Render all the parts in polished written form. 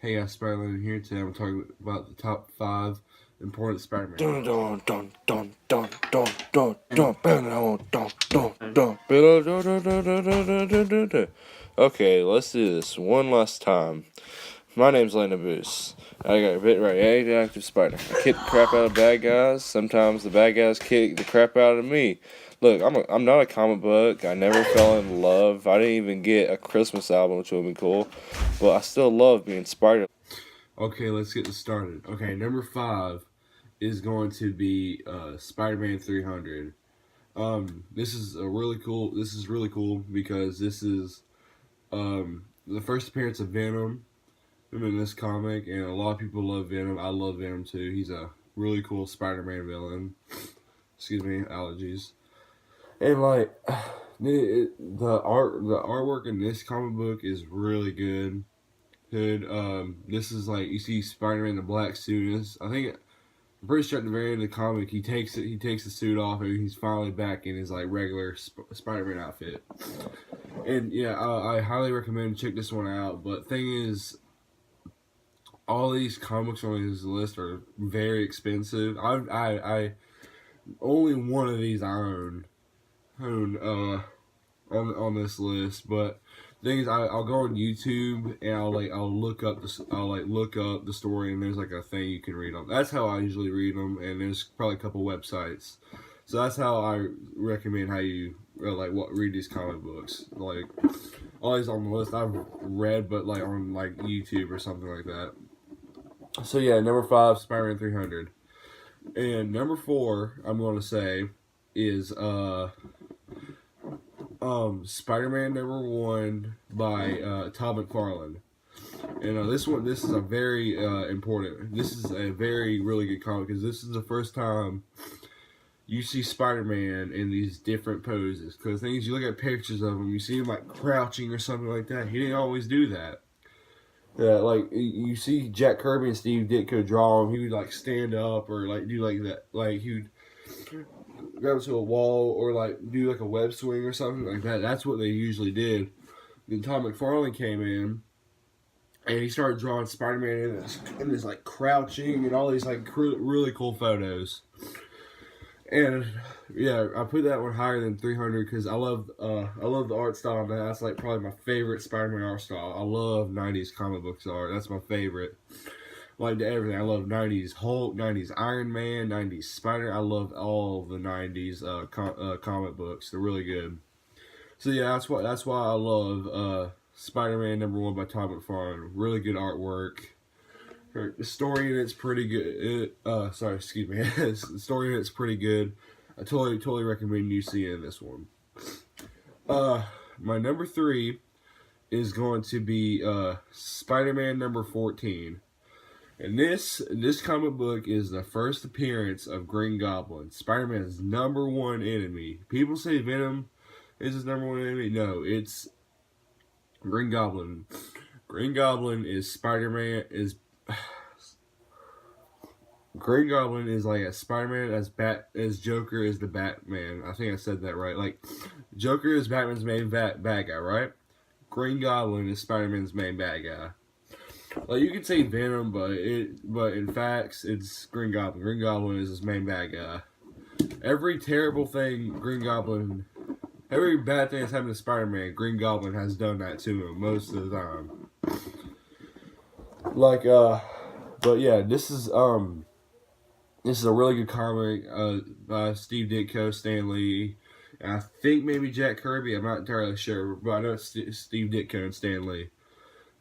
Hey guys, Spider-Man here. Today I'm talking about the top 5 important Spider-Man Dun books. dun dun dun dun dun dun And, dun dun dun dun dun and dun dun. Okay, let's do this one last time. My name's Landon Boos. I got a bit right, active spider. I kick the crap out of bad guys. Sometimes the bad guys kick the crap out of me. Look, I'm not a comic book. I never fell in love. I didn't even get a Christmas album, which would have been cool. But I still love being Spider. okay, let's get this started. Okay, number 5 is going to be Spider-Man 300. This is a really cool. This is really cool because this is the first appearance of Venom in this comic, and a lot of people love Venom. I love Venom too. He's a really cool Spider-Man villain. Excuse me, allergies. And like the artwork in this comic book is really good. This is like you see Spider-Man in the black suit. I'm pretty sure at the very end of the comic he takes the suit off and he's finally back in his like regular Spider-Man outfit. And yeah, I highly recommend check this one out. But thing is, all these comics on his list are very expensive. I only one of these I own on this list, but the thing is, I'll go on YouTube and I'll look up the story, and there's like a thing you can read on. That's how I usually read them, and there's probably a couple websites. So that's how I recommend how you read these comic books. Like all these on the list I've read, but like on like YouTube or something like that. So yeah, number 5, Spider-Man 300, and number 4 I'm going to say is Spider-Man #1 by Todd McFarlane. And this is a very important. This is a very really good comic because this is the first time you see Spider-Man in these different poses. Because things you look at pictures of him, you see him like crouching or something like that. He didn't always do that. Yeah, like you see Jack Kirby and Steve Ditko draw him, he would like stand up or like do like that. Like he would grab to a wall or like do like a web swing or something like that. That's what they usually did. Then Tom McFarlane came in and he started drawing Spider-Man in this like crouching and all these like really cool photos. And yeah, I put that one higher than 300 because I love the art style on that. That's like probably my favorite Spider-Man art style. I love 90s comic books art. That's my favorite. Like everything. I love 90s Hulk, 90s Iron Man, 90s Spider. I love all the 90s comic books. They're really good. So yeah, that's why I love Spider-Man #1 by Todd McFarlane. Really good artwork. The story in it's pretty good. Excuse me. The story in it's pretty good. I totally recommend you seeing this one. My number 3 is going to be Spider-Man #14. And this comic book is the first appearance of Green Goblin, Spider-Man's #1 enemy. People say Venom is his #1 enemy. No, it's Green Goblin. Green Goblin is Spider-Man is Green Goblin is like a Spider-Man as Joker is the Batman. I think I said that right. Like Joker is Batman's main bad guy, right? Green Goblin is Spider-Man's main bad guy. Like you could say Venom, but in facts it's Green Goblin. Green Goblin is his main bad guy. Every terrible thing every bad thing that's happened to Spider-Man, Green Goblin has done that to him most of the time. Like but yeah, this is a really good comic by Steve Ditko, Stan Lee, and I think maybe Jack Kirby. I'm not entirely sure, but I know it's Steve Ditko and Stan Lee.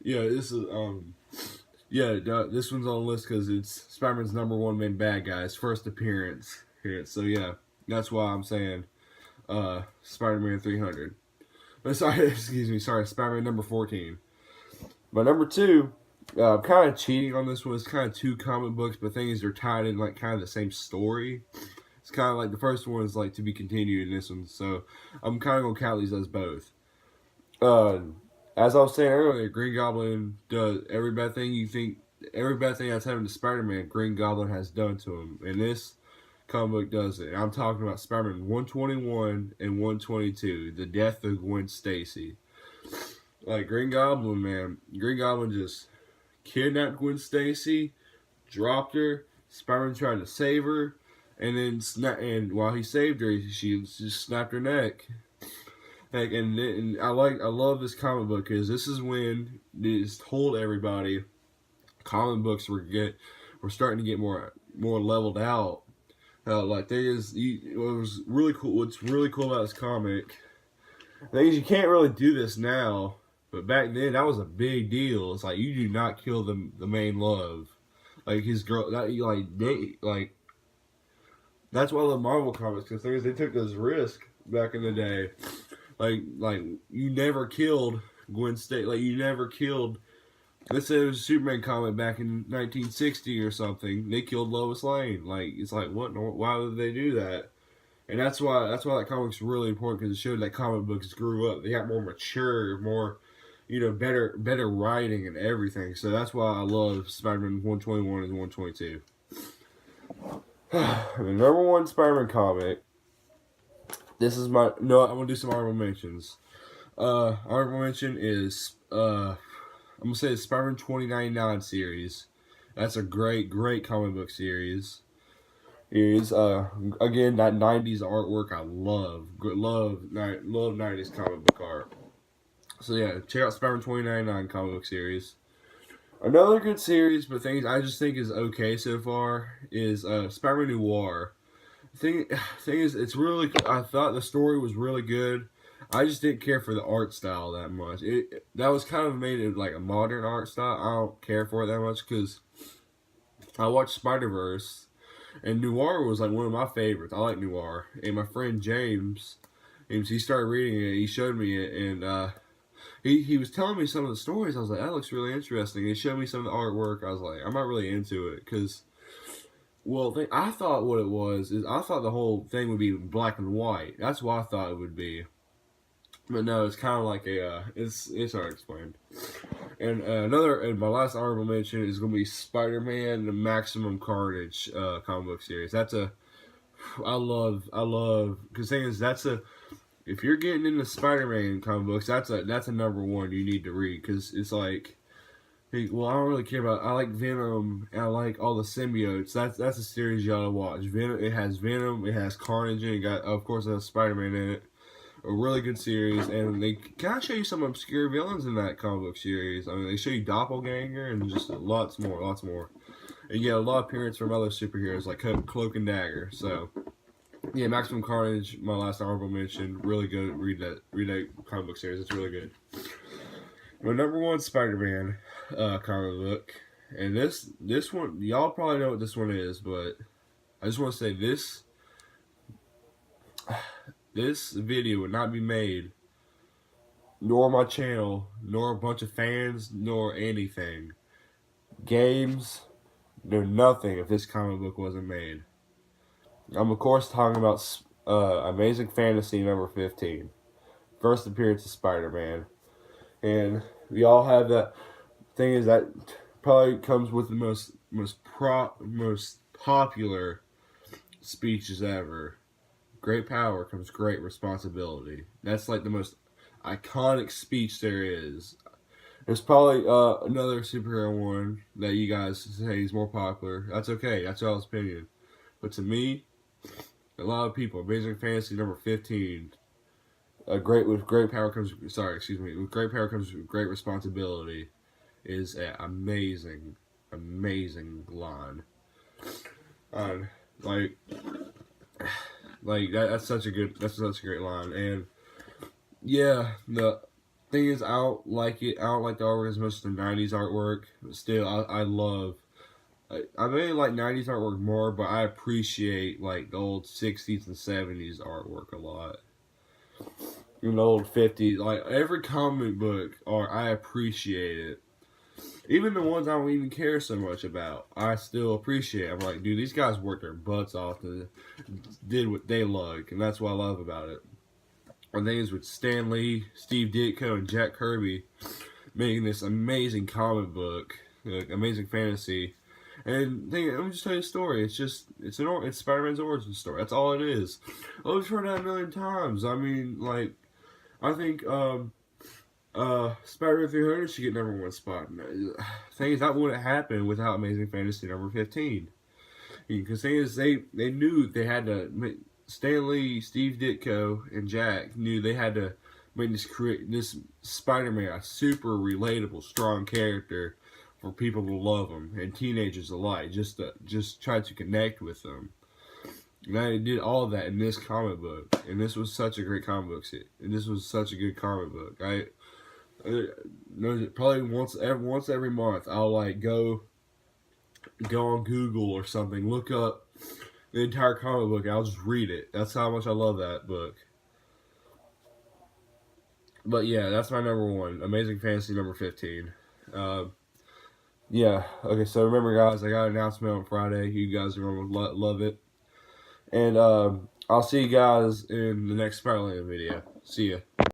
Yeah, this is this one's on the list because it's Spider-Man's #1 main bad guy, his first appearance here. So yeah, that's why I'm saying Spider-Man 300. But sorry, excuse me, sorry, Spider-Man #14. My number 2, I'm kind of cheating on this one. It's kind of 2 comic books, but things are tied in like kind of the same story. It's kind of like the first one is like to be continued in this one, so I'm kind of gonna count these as both. As I was saying earlier, Green Goblin does every bad thing that's happened to Spider-Man, Green Goblin has done to him. And this comic book does it. I'm talking about Spider-Man 121 and 122, the death of Gwen Stacy. Like Green Goblin, man, Green Goblin just kidnapped Gwen Stacy, dropped her. Spider-Man tried to save her, and then while he saved her, she just snapped her neck. Like, and I love this comic book because this is when it's told everybody comic books were starting to get more leveled out. Like it was really cool. What's really cool about this comic, things you can't really do this now, but back then that was a big deal. It's like you do not kill the main love, like his girl. That's why I love Marvel comics because they took those risks back in the day. Like you never killed Gwen Stacy. Like you never killed. Let's say it was a Superman comic back in 1960 or something. They killed Lois Lane. Like it's like what? Why would they do that? And that's why that comic's really important because it showed that comic books grew up. They got more mature, more better writing and everything. So that's why I love Spider-Man 121 and 122. The number one Spider-Man comic. This is I'm gonna do some honorable mentions. Honorable mention is I'm gonna say the Spider-Man 2099 series. That's a great comic book series. Again, that 90s artwork I love 90s comic book art. So yeah, check out Spider-Man 2099 comic book series. Another good series, but things I just think is okay so far is Spider-Man Noir. Thing is, it's really. I thought the story was really good. I just didn't care for the art style that much. That was kind of made it like a modern art style. I don't care for it that much because I watched Spider-Verse, and Noir was like one of my favorites. I like Noir, and my friend James, he started reading it. He showed me it, and he was telling me some of the stories. I was like, that looks really interesting. He showed me some of the artwork. I was like, I'm not really into it because. Well, I thought what it was is I thought the whole thing would be black and white. That's what I thought it would be. But no, it's kind of like it's hard to explain. And my last honorable mention is going to be Spider-Man: The Maximum Carnage comic book series. I love, because the thing is, if you're getting into Spider-Man comic books, that's a number one you need to read, because it's like, well, I don't really care about. I like Venom, and I like all the symbiotes. That's a series you gotta watch. Venom. It has Venom. It has Carnage, and of course, it has Spider-Man in it. A really good series, and they kind of show you some obscure villains in that comic book series. I mean, they show you Doppelganger and just lots more. And you get a lot of appearance from other superheroes like Cloak and Dagger. So, yeah, Maximum Carnage, my last honorable mention. Really good. Read that comic book series. It's really good. My number one Spider-Man comic book, and this one, y'all probably know what this one is, but I just want to say this video would not be made, nor my channel, nor a bunch of fans, nor anything, games, nor nothing, if this comic book wasn't made. I'm of course talking about Amazing Fantasy number 15, first appearance of Spider-Man. And we all have that thing is that probably comes with the most popular speeches ever. Great power comes great responsibility. That's like the most iconic speech there is. There's probably another superhero one that you guys say is more popular. That's okay. That's y'all's opinion. But to me, a lot of people, Amazing Fantasy number 15. With great power comes great responsibility is an amazing line. That's such a great line. And yeah, the thing is, I don't like the artwork as much as the 90s artwork, but still I really like 90s artwork more, but I appreciate like the old 60s and 70s artwork a lot. In the old 50s, like every comic book art, I appreciate it. Even the ones I don't even care so much about, I still appreciate. I'm like, dude, these guys worked their butts off and did what they like, and that's what I love about it. And things with Stan Lee, Steve Ditko, and Jack Kirby making this amazing comic book, like Amazing Fantasy. And let me just tell you a story. It's Spider-Man's origin story. That's all it is. I've heard that a million times. I mean, like, I think Spider-Man 300 should get number 1 spot. Thing is, that wouldn't happen without Amazing Fantasy number 15. Because thing is, they knew they had to. Stan Lee, Steve Ditko, and Jack knew they had to make this Spider-Man a super relatable, strong character for people to love him and teenagers alike. Just try to connect with them. And they did all of that in this comic book, and this was such a great comic book. And this was such a good comic book. Probably once every month I'll like go on Google or something, look up the entire comic book, and I'll just read it. That's how much I love that book. But yeah, that's my number 1. Amazing Fantasy number 15. Yeah. Okay, so remember, guys, I got an announcement on Friday. You guys are going to love it. And I'll see you guys in the next Spider-Man video. See ya.